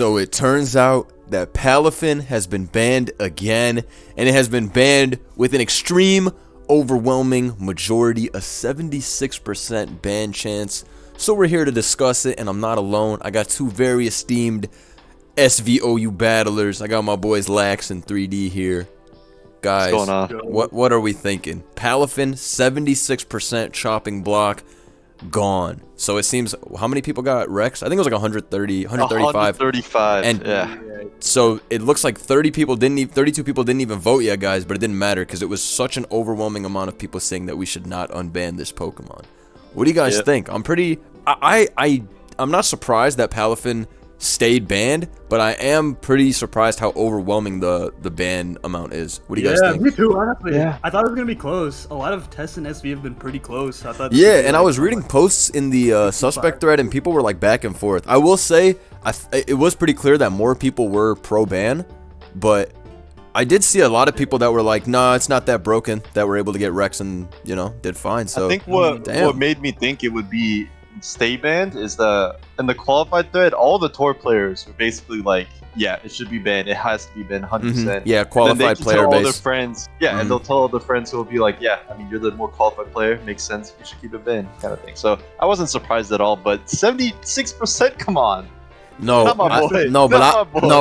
So it turns out that Palafin has been banned again, and it has been banned with an extreme, overwhelming majority, a 76% ban chance. So we're here to discuss it, and I'm not alone. I got two very esteemed SVOU battlers. I got my boys Lax and 3D here. Guys, what's going on? What are we thinking? Palafin, 76% chopping block, gone. So it seems, how many people got Rex? I think it was like 130, 135. 135, and yeah. So it looks like 32 people didn't even vote yet, guys, but it didn't matter because it was such an overwhelming amount of people saying that we should not unban this Pokemon. What do you guys think? I'm not surprised that Palafin stayed banned, but I am pretty surprised how overwhelming the ban amount is. What do you guys think? Me too, honestly. Yeah. I thought it was gonna be close. A lot of tests in SV have been pretty close. I thought. Yeah, and I was reading posts in the suspect thread, and people were like back and forth. I will say, it was pretty clear that more people were pro-ban, but I did see a lot of people that were like, "Nah, it's not that broken." That were able to get Rex and did fine. So I think what made me think it would be stay banned is in the qualified thread, all the tour players were basically like, yeah, it should be banned. It has to be banned 100%. Yeah, qualified player all base. their friends, and they'll tell all their friends who will be like, yeah, I mean, you're the more qualified player. Makes sense. You should keep it banned, kind of thing. So I wasn't surprised at all. But 76%, come on. No, Not my boy.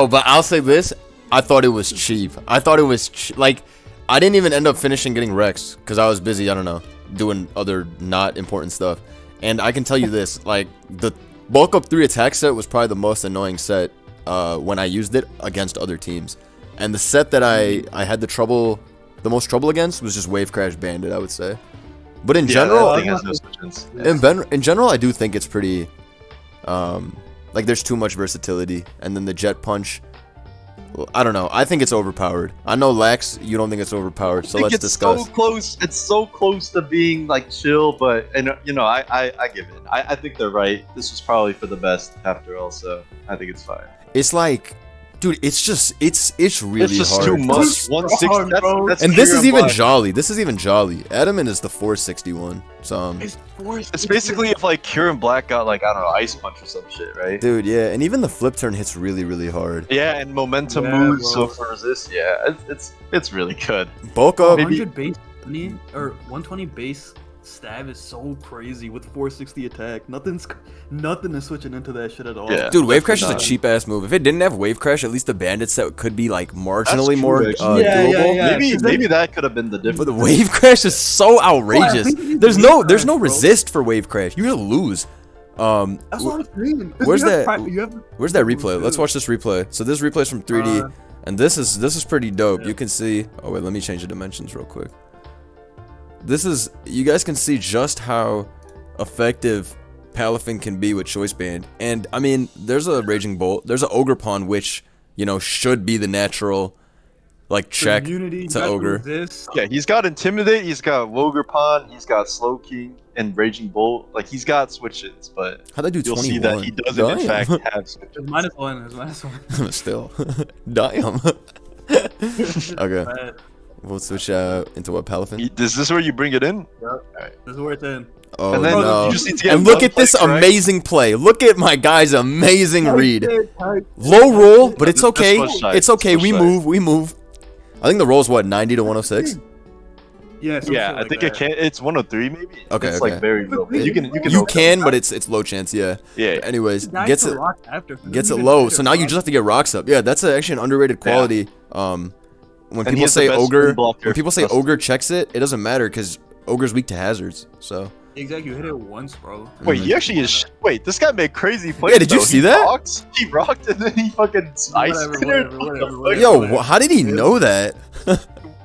but I'll say this. I thought it was cheap. I thought it was like, I didn't even end up finishing getting Rex because I was busy, I don't know, doing other not important stuff. And I can tell you this, like, the bulk up 3 attack set was probably the most annoying set when I used it against other teams. And the set that I had the most trouble against was just Wave Crash Bandit, I would say. But in general, in general, I do think it's pretty, like, there's too much versatility. And then the Jet Punch, well, I don't know. I think it's overpowered. I know, Lax, you don't think it's overpowered, so let's discuss. So close. It's so close to being like chill, but I give it. I think they're right. This was probably for the best after all, so I think it's fine. It's like, dude, it's really it's just hard. too much. 160. That's and this is even black. Jolly. This is even Jolly. Adamant is the 461. So it's basically if like Kieran Black got like, I don't know, Ice Punch or some shit, right? dude, yeah, and even the flip turn hits really, really hard. Yeah, and momentum moves. So for resist, yeah, it's really good. Bulk up. 100 base or 120 base stab is so crazy with 460 attack. Nothing is switching into that shit at all. Yeah. Dude, Wave Crash is a cheap ass move. If it didn't have Wave Crash, at least the Bandit set could be like marginally more doable. Maybe that could have been the difference. But the Wave Crash is so outrageous. There's no resist for Wave Crash. You're gonna lose. That's what I'm saying. Where's that replay? Let's watch this replay. So this replay is from 3D, and this is pretty dope. You can see. Oh wait, let me change the dimensions real quick. You guys can see just how effective Palafin can be with Choice Band. And I mean, there's a Raging Bolt, there's an Ogre Pawn, which, should be the natural, like, check to Ogre. Yeah, he's got Intimidate, he's got Ogre Pawn, he's got Slow King, and Raging Bolt. Like, he's got switches, but how'd I do 21? You'll see that he doesn't, in fact, have switches. It's -1. Still. Damn. Okay. We'll switch into what, Palafin? Is this where you bring it in? Yep. Alright. This is where it's in. Oh, and then no. You just need to get look at this amazing play. Look at my guy's amazing read. Low roll, but it's okay. It's okay. We move. I think the roll's what, 90 to 106? Yeah, I think it's 103 maybe. Okay, it's like very low. You can, but it's low chance, yeah. Yeah. Anyways, gets it low. So now you just have to get rocks up. Yeah, that's actually an underrated quality. When people say Ogre checks it, it doesn't matter because Ogre's weak to hazards. So exactly, you hit it once, bro. Wait, he actually is. Wait, this guy made crazy plays. Yeah, did you see that? He rocked and then he fucking whatever. Yo, how did he know that?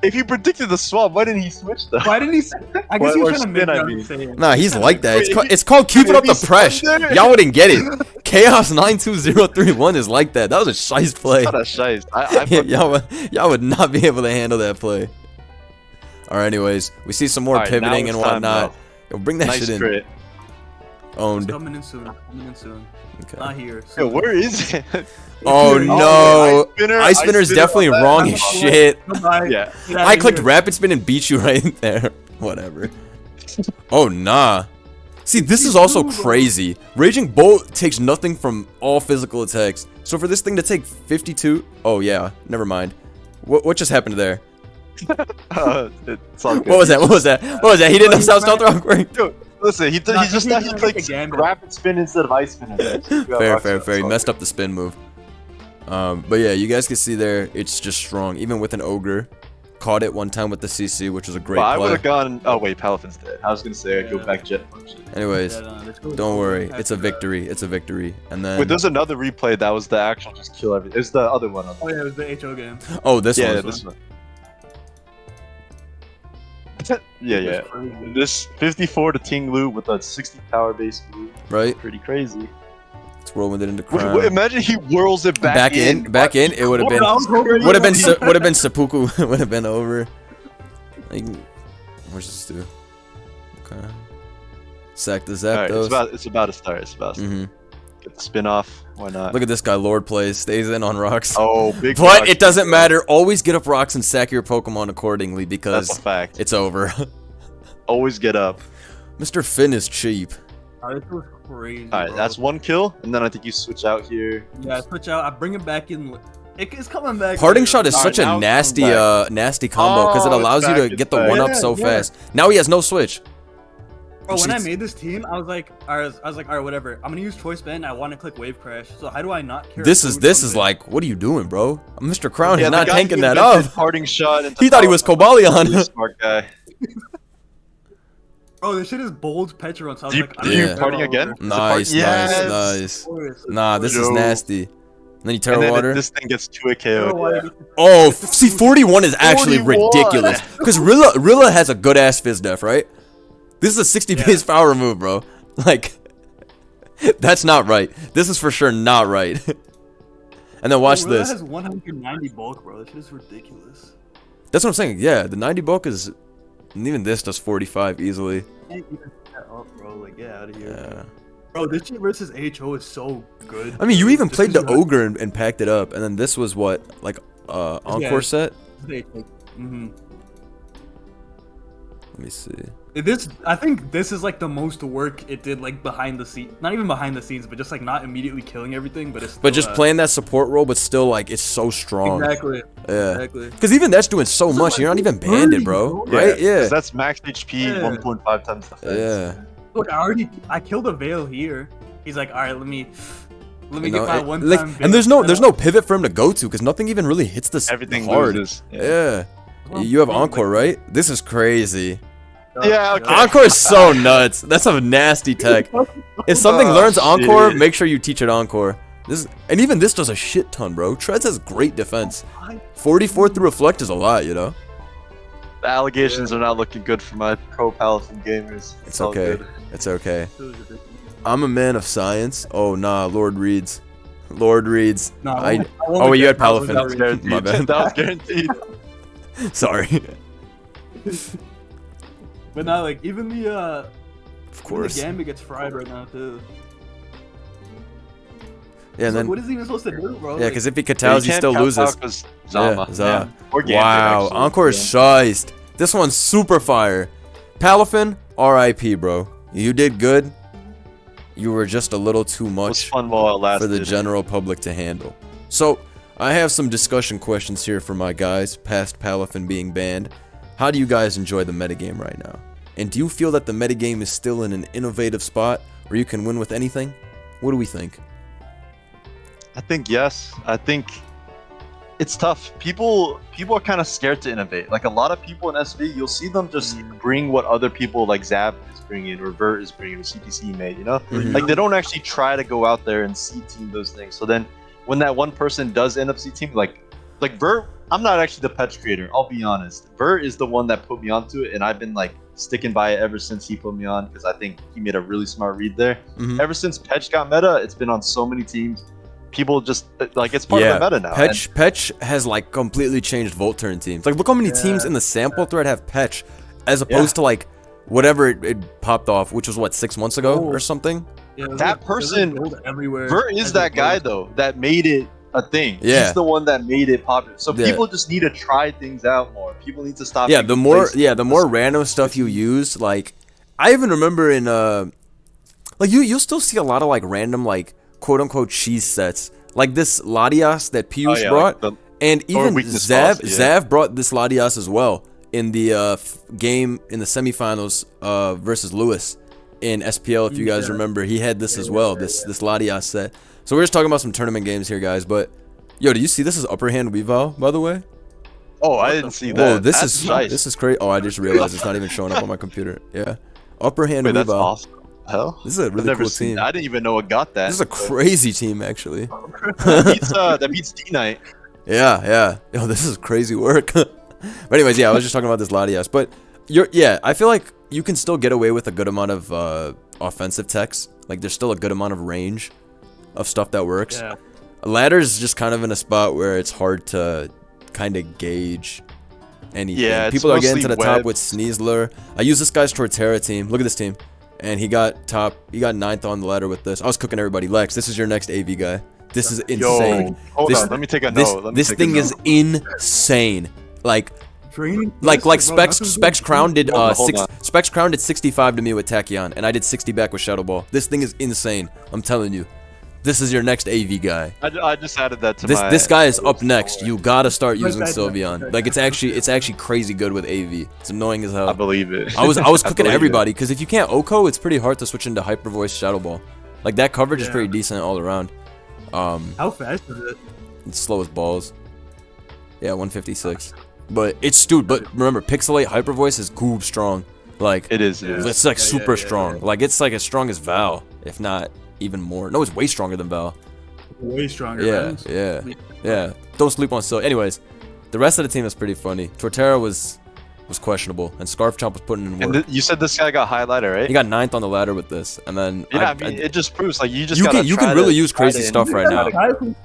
If he predicted the swap, why didn't he switch though? Why didn't he? I guess he was trying to make Nah, he's like that. It's called keeping up the press. Y'all wouldn't get it. Chaos 92031 is like that. That was a shice play. Not a shice. Y'all would not be able to handle that play. All right, anyways, we see some more pivoting and whatnot. Yo, bring that shit in. Crit. Owned. Coming in soon. Okay. Not here. Yo, where is it? Oh no! Ice Spinner's definitely wrong as shit. Yeah. I clicked Rapid Spin and beat you right there. Whatever. Oh nah. See, this is also crazy. Raging Bolt takes nothing from all physical attacks. So for this thing to take 52... Oh, yeah. Never mind. What just happened there? It's all good. What was that? What was that? What was that? He didn't know sound stealth rock. Yo, listen, he just clicked rapid spin instead of ice spin. Fair. He messed up the spin move. But yeah, you guys can see there, it's just strong. Even with an ogre. Caught it one time with the CC, which was a great play. I would have gone... Oh, wait, Palafin's dead. I was going to say I'd go back jet punch. Anyways, don't worry. It's a victory. It's a victory. And then... Wait, there's another replay that was the actual just kill everything. It's the other one. Oh, yeah, it was the HO game. Oh, this one. Yeah, this one. Yeah. This 54 to Ting Lu with a 60 power base move. Right? Pretty crazy. It's whirlwind it into crown. Wait, imagine he whirls it back in. It would have been seppuku would have been over. Like, what's this do? Okay. Sack the Zapdos. Right, it's about to start. Get the spin off. Why not? Look at this guy. Lord plays, stays in on rocks. Oh, big. But rocks. It doesn't matter. Always get up rocks and sack your Pokemon accordingly because that's a fact. It's over. Always get up. Mr. Finn is cheap. This was crazy. Alright, that's one kill, and then I think you switch out here. Yeah, I switch out. I bring it back in. It's coming back. Parting shot is such a nasty combo because it allows you to get the one up so fast. Now he has no switch. Bro, when I made this team, I was like, alright, whatever. I'm gonna use Choice Band. I want to click Wave Crash. So how do I not care? This is like, what are you doing, bro? Mr. Crown is not tanking that up. Parting shot. He thought he was Cobalion. Smart guy. Oh, this shit is bold Petron, so I was like, parting again? Nice. Nah, this is nasty. And then you Terra Water. This thing gets 2 KO. Yeah. Oh, see, 41 is actually ridiculous. Because Rilla has a good ass Fizz Def, right? This is a 60 base power move, bro. Like, that's not right. This is for sure not right. And then watch this. Rilla has 190 bulk, bro. This shit is ridiculous. That's what I'm saying. Yeah, the 90 bulk is... And even this does 45 easily. Bro, like, get out of here. Yeah. Bro, this shit versus HO is so good. I mean, you even played the Ogre and packed it up, and then this was what, like, Encore set? Mm-hmm. Let me see. I think this is like the most work it did, like behind the scenes. Not even behind the scenes, but just like not immediately killing everything, but it's still, just playing that support role, but still like it's so strong. Exactly. Yeah. Exactly. Because even that's doing so much. Like, you're not even banded, bro. Right? Yeah. That's max HP, 1.5 times defense. Yeah. Look, I killed a Veil here. He's like, all right, let me get my one like, time. And there's no pivot for him to go to because nothing even really hits this hard. Loses. Yeah. You have Encore, right? This is crazy. Yeah, okay. Encore is so nuts. That's a nasty tech. If something learns Encore, make sure you teach it Encore. And even this does a shit ton, bro. Treads has great defense. 44 through Reflect is a lot, you know? The allegations are not looking good for my pro Palafin gamers. It's okay. It's okay. I'm a man of science. Oh, nah, Lord Reeds. Lord Reeds. Oh, you had Palafin. That was guaranteed. My bad. That was guaranteed. Sorry. But now, like, even the of course, the Gambit gets fried right now too. Yeah, and then what is he even supposed to do, bro? Yeah, because if he Kataos, he still loses. Zama. Yeah. Or Gambit, wow, actually. Encore is shiced. This one's super fire. Palafin, R.I.P. bro. You did good. You were just a little too much fun while it lasted. for the general public to handle. So, I have some discussion questions here for my guys, past Palafin being banned. How do you guys enjoy the metagame right now? And do you feel that the metagame is still in an innovative spot where you can win with anything? What do we think? I think yes. I think it's tough. People are kind of scared to innovate. Like a lot of people in SV, you'll see them just bring what other people like Zap is bringing, or Vert is bringing, or CTC made, you know? Like they don't actually try to go out there and C-team those things. So then when that one person does end up C-team, like Vert, I'm not actually the patch creator, I'll be honest. Vert is the one that put me onto it, and I've been like sticking by it ever since he put me on, because I think he made a really smart read there. Ever since Petch got meta, it's been on so many teams. People just like it's part of the meta now. Petch has like completely changed Volt Turn teams. Like look how many teams in the sample thread have Petch, as opposed to like whatever it popped off, which was what 6 months ago or something. Yeah, that person, Vert is that guy though that made it a thing. Yeah. He's the one that made it popular. So people just need to try things out more. People need to stop. The more random stuff you use, like I even remember in Like you'll still see a lot of like random like quote unquote cheese sets, like this Latias that Piyush brought, like and even weakness Zav policy, yeah. Zav brought this Latias as well in the game in the semifinals versus Lewis in SPL. If you guys remember, he had this as well. This Latias set. So we're just talking about some tournament games here, guys. But yo, do you see this is upper hand Weavile, by the way? Oh, I didn't see that. Whoa, That's nice. this is crazy. Oh, I just realized it's not even showing up on my computer. Yeah, upper hand Wait, that's Weavile. awesome. Hell, This is a I've really never cool seen team. that. I didn't even know it got that. This is a crazy team, actually. That beats D-Knight. Yeah. Yo, this is crazy work. But anyways, yeah, I was just talking about this Latias. But I feel like you can still get away with a good amount of offensive techs. Like there's still a good amount of range of stuff that works. Yeah. Ladder's just kind of in a spot where it's hard to kind of gauge anything. Yeah, it's People are getting mostly to the top web. with Sneasler. I use this guy's Torterra team. Look at this team. And he got 9th on the ladder with this. I was cooking everybody. Lex, this is your next AV guy. This is insane. Yo, hold This- on. Let me take a This, note. this thing is insane. Like Training. Specs Crown did Hold on. Specs Crown did 65 to me with Tachyon, and I did 60 back with Shadow Ball. This thing is insane. I'm telling you. This is your next AV guy. I just added that to my. This guy is up next. You gotta start using Right. Sylveon. Like it's actually crazy good with AV. It's annoying as hell. I believe it. I was cooking believe everybody because if you can't OHKO, it's pretty hard to switch into Hyper Voice Shadow Ball. Like that coverage is Yeah. pretty decent all around. How fast is it? It's slow as balls. Yeah, 156. But it's dude. But remember, Pixelate Hyper Voice is goob strong. Like It is. it's like Yeah, super yeah, strong. Like it's like as strong as Val, if not even more. No, it's way stronger than Val. Way stronger. Yeah. Don't sleep on Sil. Anyways, the rest of the team is pretty funny. Torterra was questionable, and Scarf Chomp was putting in work. And you said this guy got highlighter, right? He got 9th on the ladder with this, and then Yeah, I mean, it just proves like you just you gotta can try really to- use try crazy to stuff right now.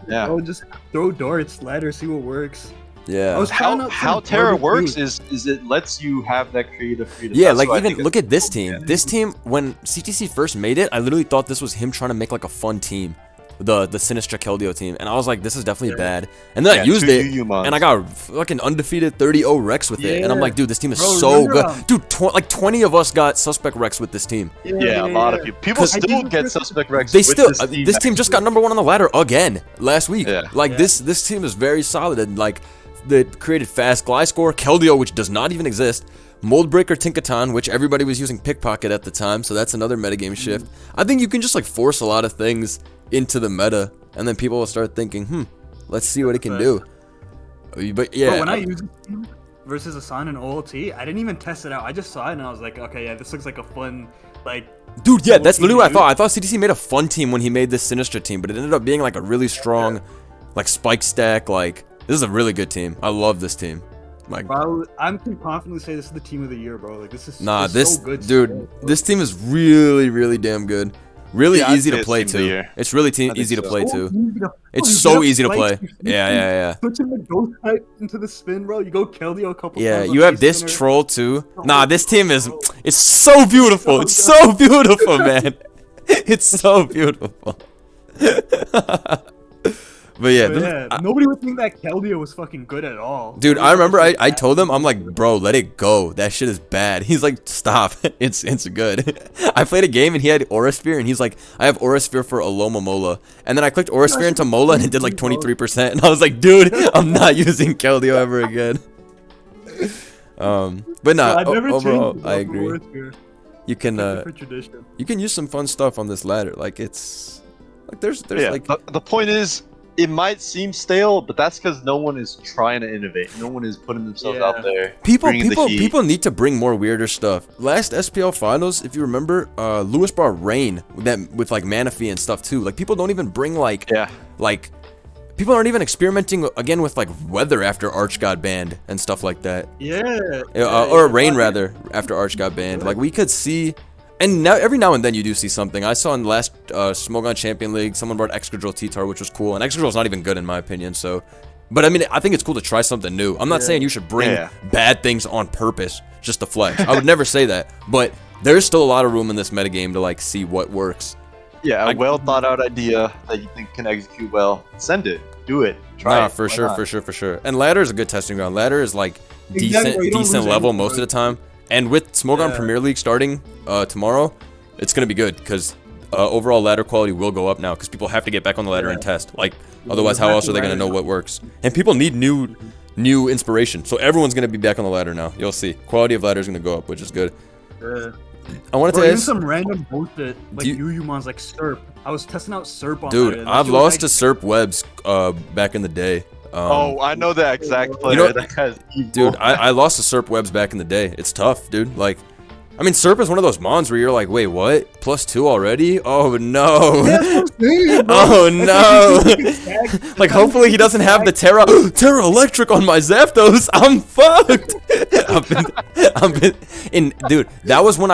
Yeah. Oh, just throw darts, ladder, see what works. Yeah. I was trying out How some Terra garbage works food. is it lets you have that creative freedom. Yeah, That's like why I even think look it's at this cool, team. man. This team, when CTC first made it, I literally thought this was him trying to make like a fun team, the Sinistra Keldeo team, and I was like, this is definitely bad. And then I used two it, Yuyumons. and I got fucking undefeated 30-0 Rex with it, and I'm Yeah. like, dude, this team is Bro, so remember, good, dude. Like 20 of us got suspect Rex with this team. Yeah, a lot of people. People 'Cause- still get suspect Rex. They with still this team just got number 1 on the ladder again last week. Yeah. Like this team is very solid, and like they created fast Gliscor, Keldeo, which does not even exist, Moldbreaker, Tinkaton, which everybody was using Pickpocket at the time, so that's another metagame shift. I think you can just like force a lot of things into the meta, and then people will start thinking, let's see what it can do. But yeah, Bro, when I used it versus Asan and OLT, I didn't even test it out. I just saw it and I was like, okay, yeah, this looks like a fun, like. dude, yeah, that's literally what I dude. thought. I thought CTC made a fun team when he made this Sinistra team, but it ended up being like a really strong, like spike stack. Like this is a really good team. I love this team. Like, Bro, I can confidently say this is the team of the year, bro. Like this is nah, it's this so good dude, still. this team is really, really damn good. Really Yeah, I'd easy say to it's play team of the too. year. It's really I think easy to so. play So too. easy to- It's you so get easy to spikes, play. you switch Yeah. Switching the ghost type into the spin, bro. You go Keldeo a couple Yeah, times. on you have base this spinner. troll too. Nah, this team is, it's so beautiful. It's so beautiful, man. It's so beautiful. But yeah, But yeah, nobody would think that Keldeo was fucking good at all. dude, I remember I told him, I'm like, bro, let it go. That shit is bad. He's like, stop. It's good. I played a game and he had Aura Sphere and he's like, I have Aura Sphere for Aloma Mola. And then I clicked Aura Sphere into Mola and it did like 23%. And I was like, dude, I'm not using Keldeo ever again. But nah, I've never overall, changed I agree. You can For tradition. you can use some fun stuff on this ladder. Like it's like there's Yeah, like the point is, it might seem stale, but that's because no one is trying to innovate. No one is putting themselves Yeah. out there. people bringing the heat. people need to bring more weirder stuff. Last SPL finals, if you remember, Lewis brought Rain with like Manaphy and stuff too. Like people don't even bring like Yeah. like people aren't even experimenting again with like weather after Arch got banned and stuff like that. Or Rain rather after Arch got banned. Like we could see. And now, every now and then you do see something. I saw in the last Smogon Champion League, someone brought Excadrill T-Tar, which was cool. And Excadrill's not even good in my opinion, so... But I mean, I think it's cool to try something new. I'm not saying you should bring bad things on purpose just to flex. I would never say that. But there's still a lot of room in this metagame to, like, see what works. Yeah, a well thought out idea that you think can execute well. Send it. Do it. Try Nah, it. for Why sure, not? for sure. And ladder is a good testing ground. Ladder is, like, Exactly, you don't decent lose level anything, most of bro. the time. And with Smogon Yeah. Premier League starting tomorrow, it's going to be good because overall ladder quality will go up now because people have to get back on the ladder and test. Like, otherwise, how else are they gonna know what works? And people need new inspiration. So everyone's gonna be back on the ladder now. You'll see. Quality of ladder is gonna go up, which is good. I wanted to ask some random bullshit like Mons like SERP. I was testing out SERP on dude. I've lost to SERP webs back in the day. Oh, I know that exact player. You know, that guy's evil. Dude, I lost to SERP webs back in the day. It's tough, dude. Like, I mean, SERP is one of those mons where you're like, wait, what? +2 already? Oh no! Oh no! Like, hopefully he doesn't have the Terra Electric on my Zapdos. I'm fucked. Dude, that was when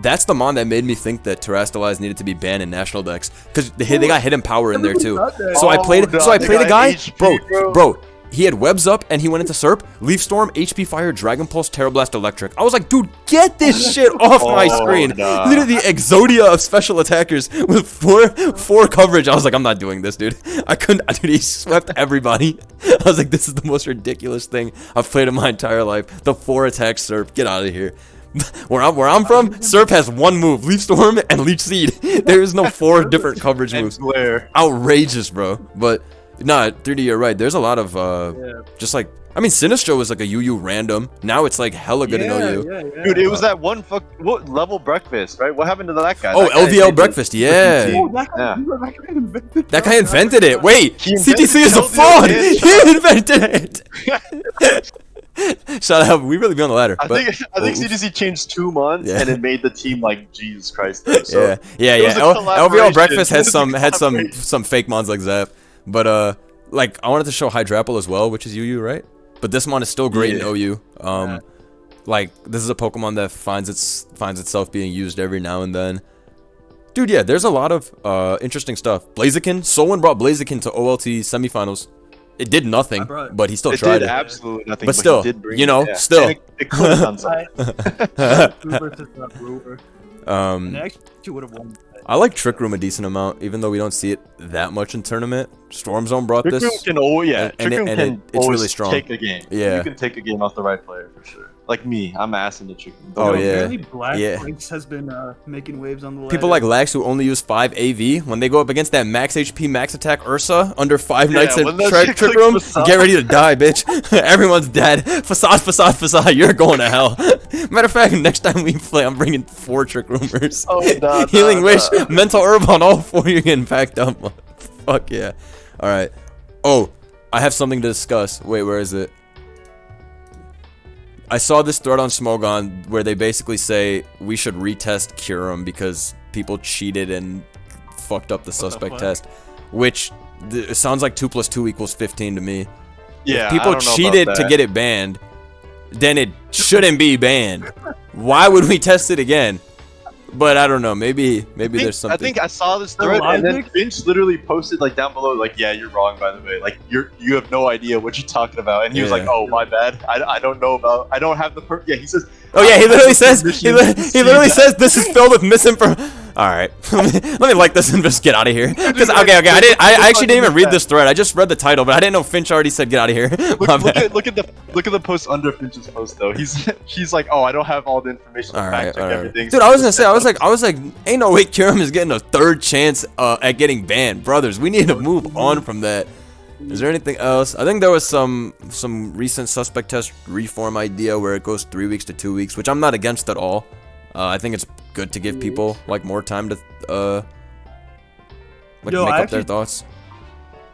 that's the mon that made me think that Terrastalize needed to be banned in national decks because they got hidden power in there too. So I played a guy, bro. He had webs up and he went into SERP, Leaf Storm, HP Fire, Dragon Pulse, Terra Blast, Electric. I was like, dude, get this shit off my screen. Literally the Exodia of special attackers with four coverage. I was like, I'm not doing this, dude. I couldn't, dude, he swept everybody. I was like, this is the most ridiculous thing I've played in my entire life. The 4 attack SERP, get out of here. Where I'm from, SERP has 1 move, Leaf Storm and Leech Seed. There is no 4 different coverage moves. Outrageous, bro. But nah, 3D, you're right. There's a lot of just like, I mean, Sinistro was like a UU random. Now it's like hella good in OU. Dude, it was that one what level breakfast, right? What happened to that guy? Oh, LVL breakfast, yeah. Oh, that guy invented it. Wait, CTC is a fraud. He invented it. Shut up. We really be on the ladder. I think CTC changed 2 months and it made the team like Jesus Christ. So yeah. LVL breakfast has some fake mons like Zap. But like I wanted to show Hydrapple as well, which is UU, right? But this mon is still great in OU. Like this is a Pokemon that finds itself being used every now and then. Dude, yeah, there's a lot of interesting stuff. Blaziken, Solon brought Blaziken to OLT semifinals. It did nothing, but he still tried it. It did absolutely nothing, but still, you know, still. It could have done something. I like Trick Room a decent amount, even though we don't see it that much in tournament. Storm Zone brought this. Trick Room can it's really strong. Take a game. Yeah, you can take a game off the right player for sure. Like me, I'm ass into Trick Room. Oh yeah. Apparently Black Prince has been making waves on the ladder. People like Lax who only use 5 AV, when they go up against that max HP, max attack Ursa under 5 Knights in Trick Room, get ready to die, bitch. Everyone's dead. Facade, you're going to hell. Matter of fact, next time we play, I'm bringing 4 Trick Roomers. Healing Wish, Mental Herb on all 4, you're getting packed up. Fuck yeah. Alright. Oh, I have something to discuss. Wait, where is it? I saw this thread on Smogon where they basically say we should retest Kyurem because people cheated and fucked up the suspect test, which it sounds like 2 + 2 = 15 to me. Yeah, if people cheated to get it banned, then it shouldn't be banned. Why would we test it again? But I don't know. Maybe there's something. I think I saw this thread, and then Finch literally posted like down below, like, "Yeah, you're wrong, by the way. Like, you have no idea what you're talking about." And he was like, "Oh, my bad. I don't know about. I don't have the yeah." He says. Oh yeah, he literally says he literally says this is filled with misinformation. All right, let me like this and just get out of here. Because okay, I actually didn't even read this thread. I just read the title, but I didn't know Finch already said get out of here. Look at the post under Finch's post though. She's like, oh, I don't have all the information to fact check everything. Dude, I was gonna say, I was like, ain't no way Kyurem is getting a 3rd chance at getting banned, brothers. We need to move on from that. Is there anything else? I think there was some recent suspect test reform idea where it goes 3 weeks to 2 weeks, which I'm not against at all. I think it's good to give people like more time to make up their thoughts.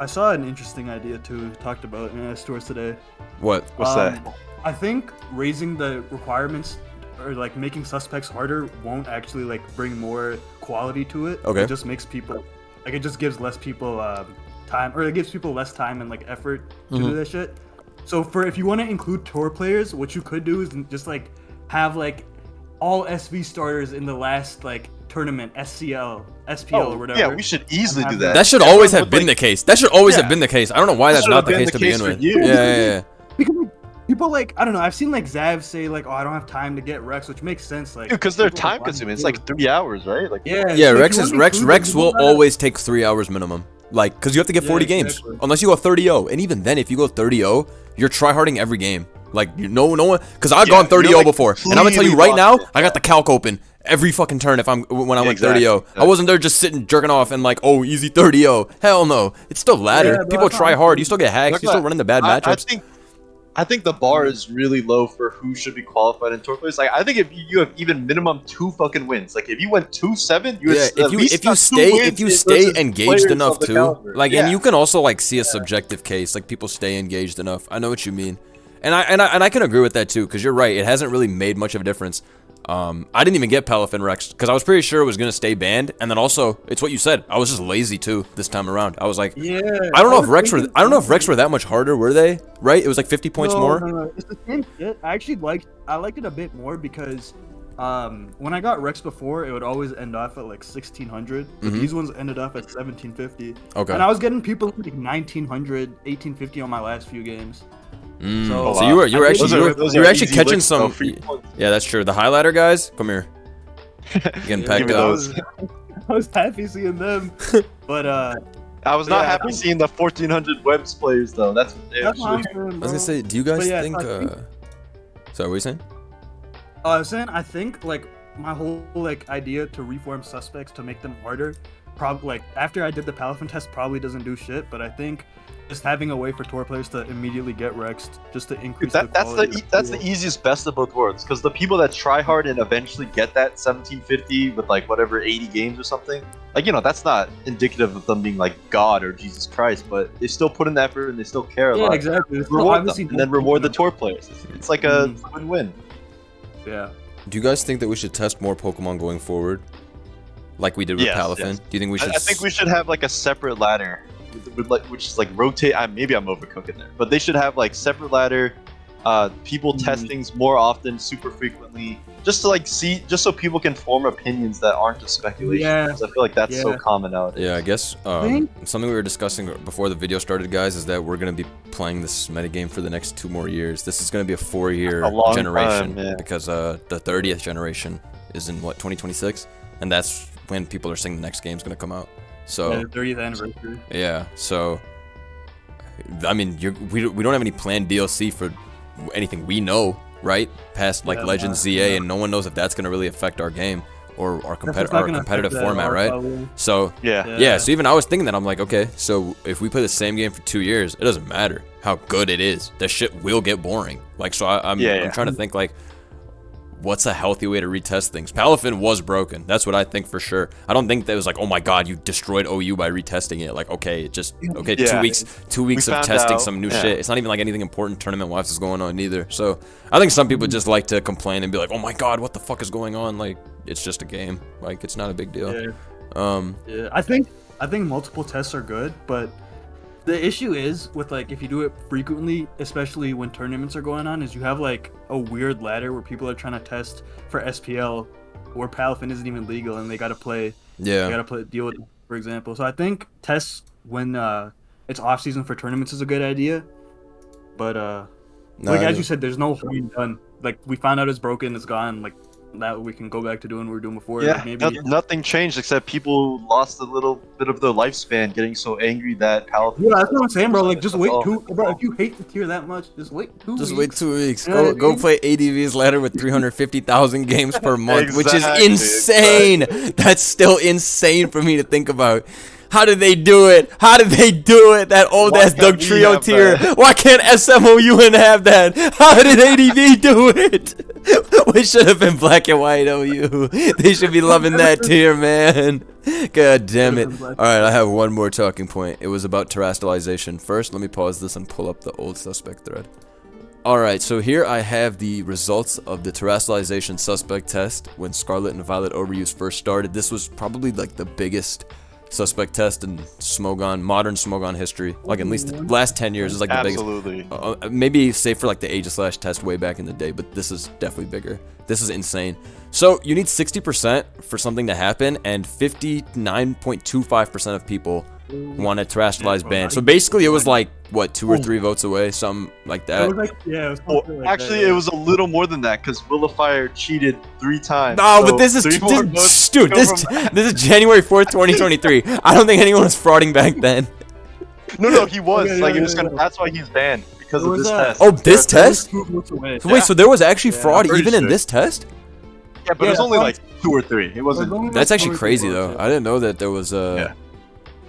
I saw an interesting idea too, talked about in stores today. What's that? I think raising the requirements or like making suspects harder won't actually like bring more quality to it. Okay. It just makes people like it just gives less people time, or it gives people less time and like effort to do that shit. So if you want to include tour players, what you could do is just like have like all SV starters in the last like tournament, SPL or whatever. Yeah, we should easily do that. That should always have been the case. That should always have been the case. I don't know why that's not the case to begin with. Yeah. Because people like, I don't know, I've seen like Zav say like, oh, I don't have time to get Rex, which makes sense. Like, because they're time consuming. It's like 3 hours, right? Like, yeah. Rex will always take 3 hours minimum. Like, because you have to get 40 games unless you go 30-0, and even then, if you go 30-0, you're tryharding every game. Like, no one, because I've gone 30-0 before, and I'm gonna tell you right now, I got the calc open. every fucking turn if when I went exactly. 30-0. I wasn't there just sitting jerking off and like, oh, easy 30-0. Hell no. It's still ladder. Yeah, bro, People try hard. You still get hacks. Look You still at- running the bad matchups. I think the bar is really low for who should be qualified in tour players. Like, I think if you have even minimum 2 fucking wins, like if you went 2-7, you would at least if you have 2 stay wins engaged players enough of the too, caliber. like, Yeah. and you can also like see a subjective case, like people stay engaged enough. I know what you mean, and I can agree with that too, because you're right. It hasn't really made much of a difference. I didn't even get Palafin Rex because I was pretty sure it was gonna stay banned, and then also it's what you said. I was just lazy too this time around. I was like, Yeah. I don't know if Rex were that much harder, were they? Right? It was like 50 points more. No. It's the same shit. I actually liked it a bit more because when I got Rex before, it would always end off at like 1600. But these ones ended up at 1750. Okay. And I was getting people like 1900, 1850 on my last few games. So you were actually easy catching licks, some. though, free points. Yeah, that's true. The high ladder guys, come here. Getting packed me up. those. I was happy seeing them, but I was not Yeah, happy seeing the 1400 webs players though. That's what they that's what I'm actually. saying, I was bro. gonna say, do you guys But yeah, think? so I think- Sorry, what were you saying? I was saying I think like my whole like idea to reform suspects to make them harder, probably like after I did the Palafin test probably doesn't do shit, but I think just having a way for tour players to immediately get Rexed just to increase That's quality that's of the easiest best of both worlds, because the people that try hard and eventually get that 1750 with like whatever 80 games or something, like, you know, that's not indicative of them being like God or Jesus Christ, but they still put in the effort and they still care a Yeah, lot. exactly. It's Reward obviously them, and then reward the tour players. It's like a win-win. Yeah. Do you guys think that we should test more Pokemon going forward, like we did with Yes, Palafin? yes. Do you think we should? I think we should have like a separate ladder, with like, which is like rotate. Maybe I'm overcooking there, but they should have like separate ladder, people testings more often, super frequently, just to like see, just so people can form opinions that aren't just speculation. Yeah. 'Cause I feel like that's so Yeah. common nowadays. Yeah, I guess think- something we were discussing before the video started, guys, is that we're gonna be playing this metagame for the next 2 more years. This is gonna be a 4-year A long generation time, yeah. because the 30th generation is in what 2026, and that's when people are saying the next game's gonna come out. So Yeah, 30th anniversary. yeah, so I mean, we don't have any planned DLC for anything we know, right? Past like Yeah, Legends ZA, and no one knows if that's gonna really affect our game or our That's not gonna competitive affect that format, at all, right? probably. So Yeah. yeah, so even I was thinking that, I'm like, okay, so if we play the same game for 2 years, it doesn't matter how good it is. That shit will get boring. Like, so I'm trying to think like, what's a healthy way to retest things? Palafin was broken. That's what I think for sure. I don't think that it was like, oh my god, you destroyed OU by retesting it. Like, okay, okay, Yeah. 2 weeks of found testing out, some new yeah. shit. It's not even like anything important tournament-wise is going on either. So I think some people just like to complain and be like, oh my god, what the fuck is going on? Like, it's just a game. Like, it's not a big deal. Yeah. Yeah, I think multiple tests are good, but the issue is with like if you do it frequently, especially when tournaments are going on, is you have like a weird ladder where people are trying to test for SPL, where Palafin isn't even legal and they gotta play. Yeah. They gotta deal with it, for example. So I think tests when it's off season for tournaments is a good idea, but like as you said, there's no harm done. Like we found out it's broken, it's gone. Like that we can go back to doing what we were doing before. Yeah, Like, maybe nothing changed except people lost a little bit of their lifespan getting so angry that Palafin. Yeah, that's what I'm saying, bro. Like, just wait all. bro. If you hate the tier that much, just wait 2 weeks. Just wait 2 weeks. You know what I Go mean? play ADV's ladder with 350,000 games per month, which is Exactly, insane. That's still insane for me to think about. How did they do it? How did they do it? That old Why ass can't Doug we Trio have tier. that? Why can't SMOUN have that? How did ADV do it? We should have been black and white OU. They should be loving that tier, man. God damn it. Alright, I have one more talking point. It was about terrestrialization. First, let me pause this and pull up the old suspect thread. Alright, so here I have the results of the terrestrialization suspect test when Scarlet and Violet overuse first started. This was probably like the biggest suspect test in Smogon, modern Smogon history. Like at least the last 10 years is like the Absolutely. biggest. Maybe save for like the Aegis test way back in the day, but this is definitely bigger. This is insane. So you need 60% for something to happen, and 59.25% of people want a terrestrialized ban. So basically it was like, what, 2 or 3 votes away, something like It that. was like, yeah, it was Well, something like actually, that, it was a little more than that because Willifire cheated 3 times. No, So but this is, 3 more votes dude, come this from- is January 4th, 2023. I don't think anyone was frauding back then. No, he was. Okay, like, yeah, he was yeah, gonna. yeah. That's why he's banned because It of was, this uh, test. Oh, this That was test? 2 votes away. Wait, so there was actually Yeah, fraud I'm pretty even in sure. this test? Yeah, but it was Yeah, only that's like 2 or 3. It wasn't. only That's like actually 2 or 3 crazy votes, though. yeah. I didn't know that there was Yeah.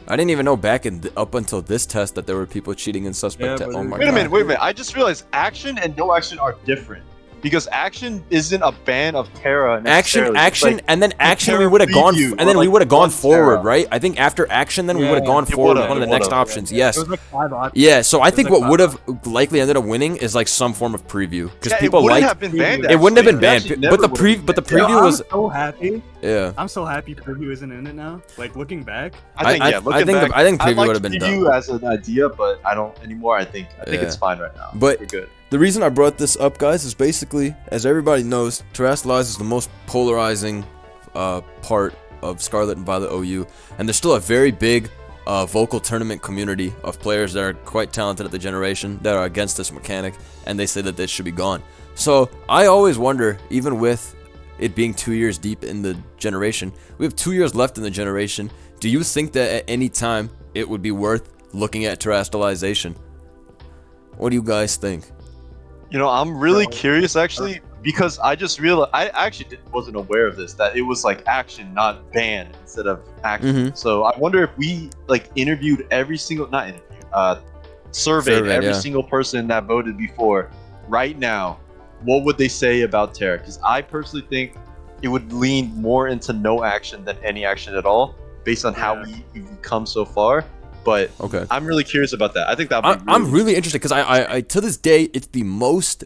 I didn't even know back up until this test that there were people cheating in suspect. Yeah, but Oh my Wait a god. minute. I just realized action and no action are different. Because action isn't a ban of Terra necessarily. It's Action, like and then action we Terra would have gone, preview and then or, we like, would have gone one forward, Terra. right? I think after action, then we Yeah, would have gone it forward would've, one of it the next would've. options. It Yes. was like 5 options. Yeah, so I It was think like what 5 would have likely ended up winning is like some form of preview because Yeah, people it wouldn't liked. have been banned. It wouldn't have been actually. banned, It but the actually never but the would've been banned. preview was I'm so happy. yeah. I'm so happy preview isn't in it now. Like looking back. I think I looking think back, I think I preview liked would have been preview done. as an idea, but I don't anymore. I think Yeah. it's fine right now. But we're good. the reason I brought this up, guys, is basically, as everybody knows, Terrestrialize is the most polarizing part of Scarlet and Violet OU, and there's still a very big vocal tournament community of players that are quite talented at the generation that are against this mechanic, and they say that this should be gone. So I always wonder, even with it being 2 years deep in the generation, we have 2 years left in the generation. Do you think that at any time it would be worth looking at terrestrialization? What do you guys think? You know, I'm really curious actually because I just realized I actually wasn't aware of this, that it was like action, not ban instead of action. Mhm. So I wonder if we like interviewed every single surveyed Surveyed, every yeah. single person that voted before right now, what would they say about Terra? Because I personally think it would lean more into no action than any action at all, based on how we've come so far. But Okay. I'm really curious about that. I think that I'm really interested because I to this day it's the most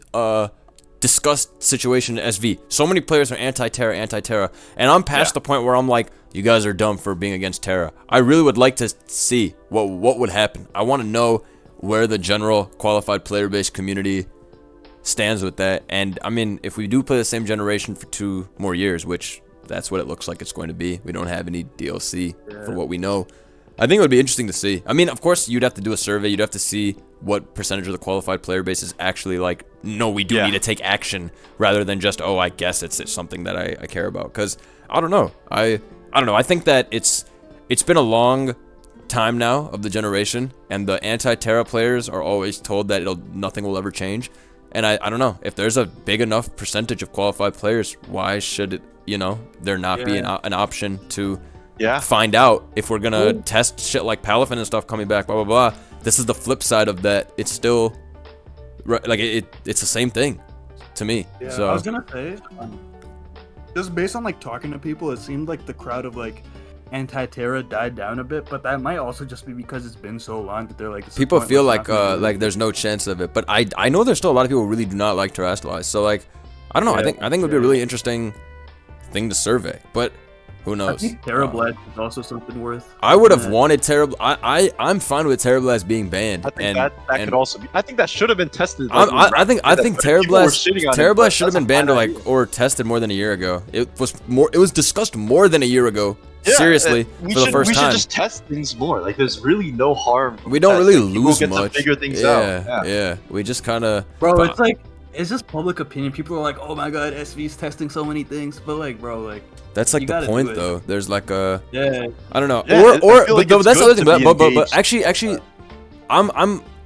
discussed situation in SV. So many players are anti-Terra, and I'm past the point where I'm like, you guys are dumb for being against Terra. I really would like to see what would happen. I want to know where the general qualified player-based community stands with that. And I mean, if we do play the same generation for 2 more years, which that's what it looks like it's going to be, we don't have any DLC for what we know. I think it would be interesting to see. I mean, of course, you'd have to do a survey. You'd have to see what percentage of the qualified player base is actually like, no, we do need to take action, rather than just, oh, I guess it's something that I care about. Because I don't know. I don't know. I think that it's been a long time now of the generation, and the anti-Terra players are always told that nothing will ever change. And I don't know, if there's a big enough percentage of qualified players, why should it, there not be an option to find out if we're gonna test shit like Palafin and stuff coming back, blah blah blah. This is the flip side of that. It's still like it's the same thing to me. Yeah, So I was gonna say, just based on like talking to people, it seemed like the crowd of like anti-Terra died down a bit, but that might also just be because it's been so long that they're like, this is people feel pointless, like not gonna do it. there's no chance of it. But I know there's still a lot of people who really do not like terrestrialized. So like I don't know. I think it would be a really interesting thing to survey, but who I knows? think Terra Blast is also something worth. I would have wanted Terrible. I'm fine with Terrablast being banned. I think and, that could also be. I think that should have been tested. I think Terrablast should have been banned like or tested more than a year ago. It was discussed more than a year ago. Seriously, for the first we time. should just test things more. Like, there's really no harm. We don't really testing. People lose get to much. figure things out. Yeah. We just kind of. Bro, it's like, it's just public opinion. People are like, oh my god, SV's testing so many things, but like, bro, like. That's like You the gotta point, do it. though. There's like a. Yeah. I don't know. Yeah, I feel like but it's that's the good other thing. to be But engaged. actually,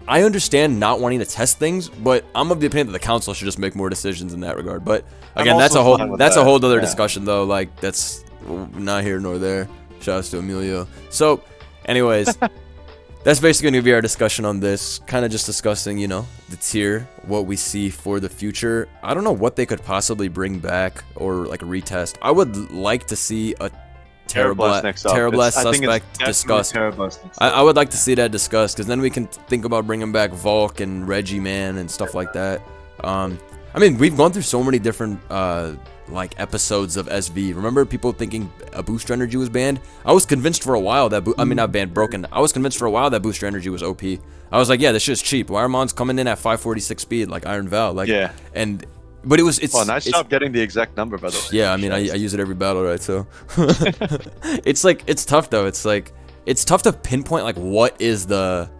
I understand not wanting to test things, but I'm of the opinion that the council should just make more decisions in that regard. But again, I'm that's a also whole fine with that's a that. whole other Yeah. discussion, though. Like that's not here nor there. Shouts to Emilio. So, anyways, that's basically gonna be our discussion on this. Kind of just discussing, the tier, what we see for the future. I don't know what they could possibly bring back or like retest. I would like to see a Terrablast next up. Terrablast I think it's suspect definitely discussed. Terrablast next I up. would like to see that discussed, because then we can think about bringing back Volk and Reggie Man and stuff like that. I mean, we've gone through so many different like episodes of SV. Remember people thinking a booster energy was banned? I was convinced for a while that not banned, broken. I was convinced for a while that booster energy was OP. I was like, yeah, this shit's cheap. Wiremon's coming in at 546 speed like Iron Val, like but it's Well, nice job getting the exact number, by the way. yeah, I mean, I use it every battle, right? So it's like, it's tough though. It's like, it's tough to pinpoint like what is the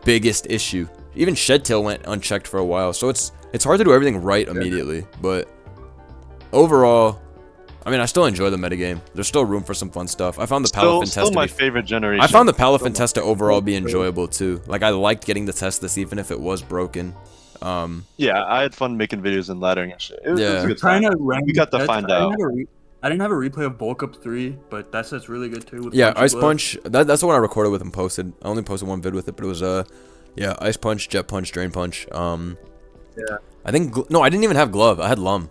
biggest issue. Even Shedtail went unchecked for a while, so it's hard to do everything right immediately. But overall, I mean, I still enjoy the metagame. There's still room for some fun stuff. I found the Palafin test Still to my be favorite generation. I found the Palafin test to overall be enjoyable too. Like I liked getting to test this even if it was broken. Yeah, I had fun making videos and laddering and shit. It was Yeah. a good Trying time. to rank We got to that's- find out. I didn't have a replay of Bulk Up 3, but that set's really good too. With Yeah, Punchy Ice Glove. Punch. That's the one I recorded with and posted. I only posted one vid with it, but it was yeah, Ice Punch, Jet Punch, Drain Punch. Yeah. I think no, I didn't even have Glove. I had Lum.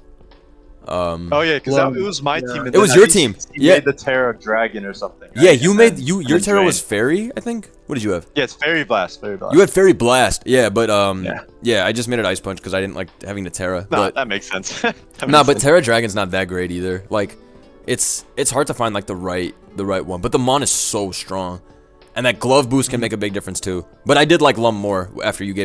Oh yeah, because Well, it was my yeah. team. And It was then your I team. think Yeah. made the Terra Dragon or something. Yeah, right? you And made then- your and Terra then was Drain. Fairy, I think. What did you have? Yeah, it's Fairy Blast. Fairy Blast. You had Fairy Blast. Yeah, but Yeah. yeah, I just made it Ice Punch because I didn't like having the Terra. Nah, But that makes sense. nah, but Terra Dragon's not that great either. Like, it's hard to find like the right one. But the Mon is so strong, and that glove boost can make a big difference too. But I did like Lum more after you gave